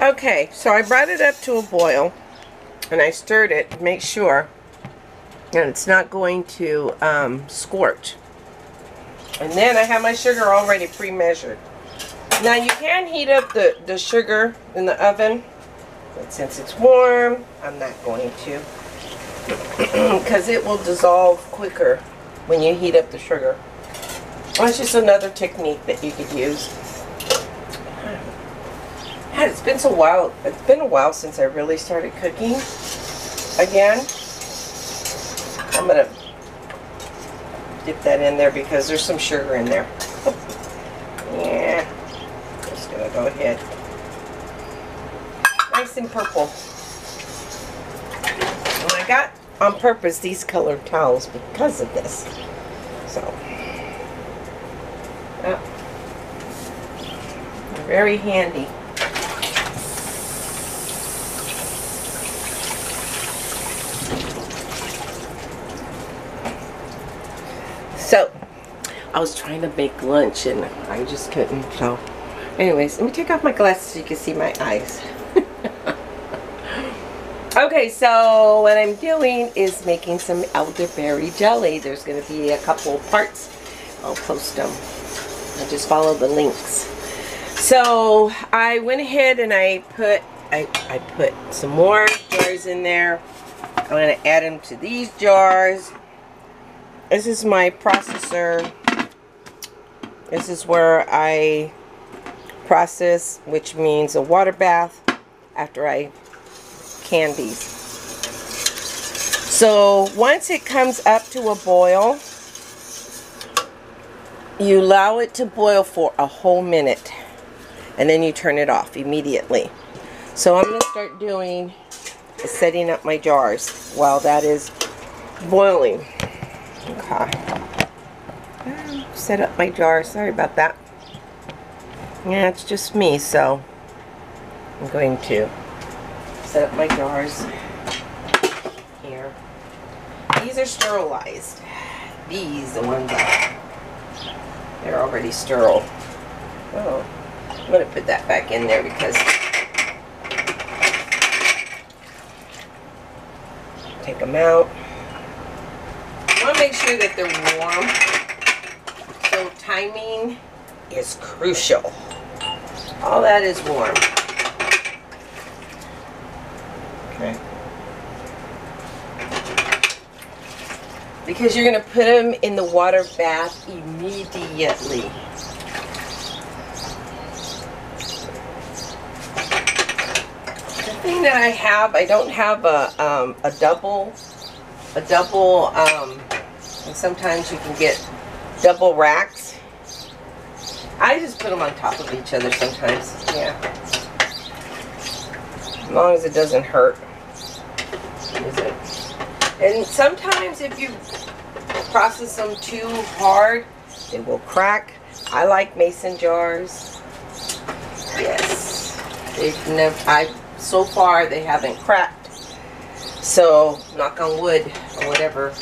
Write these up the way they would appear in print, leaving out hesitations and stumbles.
Okay, so I brought it up to a boil and I stirred it to make sure that it's not going to scorch. And then I have my sugar already pre-measured. Now you can heat up the sugar in the oven, but since it's warm, I'm not going to, because it will dissolve quicker when you heat up the sugar. That's just another technique that you could use. It's been a while since I really started cooking again. I'm gonna dip that in there because there's some sugar in there. Yeah, just gonna go ahead. Nice and purple. And I got on purpose these colored towels because of this. So, very handy. So, I was trying to make lunch and I just couldn't. So, anyways, let me take off my glasses so you can see my eyes. Okay, so what I'm doing is making some elderberry jelly. There's going to be a couple parts. I'll post them. I'll just follow the links. So, I went ahead and I put some more jars in there. I'm going to add them to these jars. This is my processor. This is where I process, which means a water bath after I can these. So once it comes up to a boil, you allow it to boil for a whole minute and then you turn it off immediately. So I'm going to start doing is setting up my jars while that is boiling. Okay. Set up my jar. Sorry about that. Yeah, it's just me, so I'm going to set up my jars here. These are sterilized. These, the ones they're already sterile. Oh, I'm going to put that back in there because take them out. I want to make sure that they're warm, so timing is crucial. All that is warm. Okay. Because you're going to put them in the water bath immediately. The thing that I don't have a double, and sometimes you can get double racks. I just put them on top of each other sometimes, yeah. As long as it doesn't hurt. And sometimes if you process them too hard, they will crack. I like mason jars. Yes. So far they haven't cracked. So, knock on wood, or whatever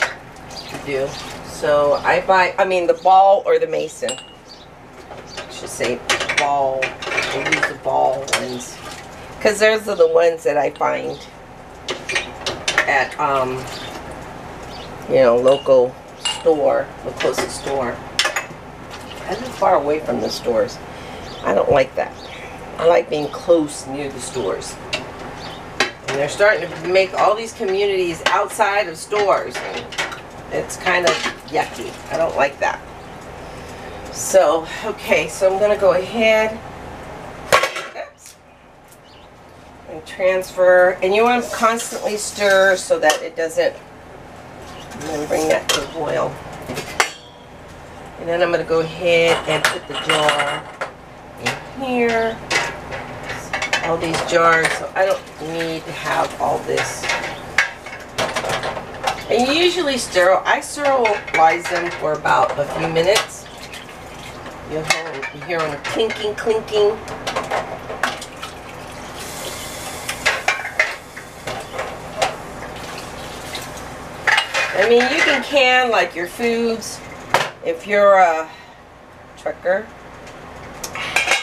you do. So, the ball or the mason. I should say ball. I use the ball ones. Because those are the ones that I find at, local store, the closest store. I live far away from the stores. I don't like that. I like being close near the stores. And they're starting to make all these communities outside of stores. And it's kind of yucky. I don't like that. So, okay, so I'm going to go ahead and transfer. And you want to constantly stir so that it doesn't. I'm going to bring that to boil. And then I'm going to go ahead and put the jar in here. All these jars, so I don't need to have all this. And you usually I sterilize them for about a few minutes. You hear them clinking, clinking. I mean, you can can like your foods. If you're a trucker,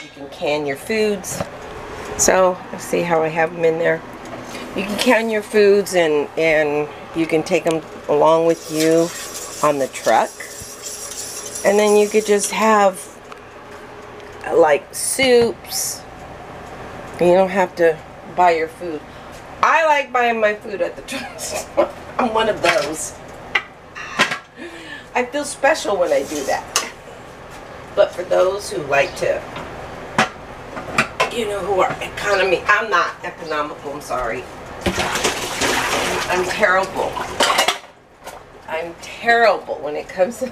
you can can your foods. So let's see how I have them in there. You can can your foods and you can take them along with you on the truck. And then you could just have like soups. You don't have to buy your food. I like buying my food at the truck store. I'm one of those. I feel special when I do that. But for those who like to, you know, who are economy, I'm not economical, I'm sorry. I'm terrible. I'm terrible when it comes to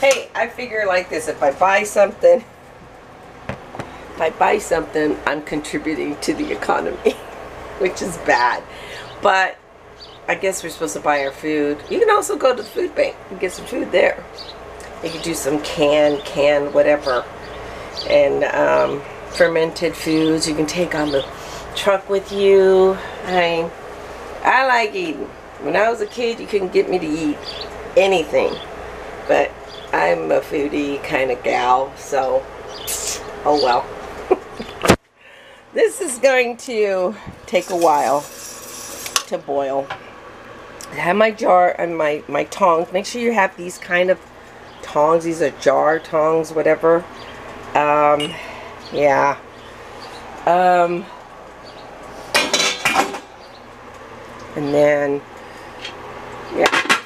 hey, I figure like this, if I buy something, I'm contributing to the economy, which is bad. But I guess we're supposed to buy our food. You can also go to the food bank and get some food there. You can do some canned whatever. And fermented foods you can take on the truck with you. I like eating. When I was a kid, you couldn't get me to eat anything. But I'm a foodie kind of gal, so oh well. This is going to take a while to boil. I have my jar and my tongs. Make sure you have these kind of tongs. These are jar tongs, whatever. Yeah. And then, yeah.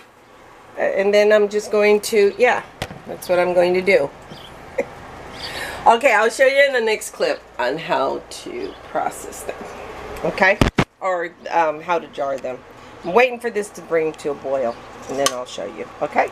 And then I'm just going to, yeah, that's what I'm going to do. Okay, I'll show you in the next clip on how to process them. Okay? Or how to jar them. I'm waiting for this to bring to a boil, and then I'll show you. Okay?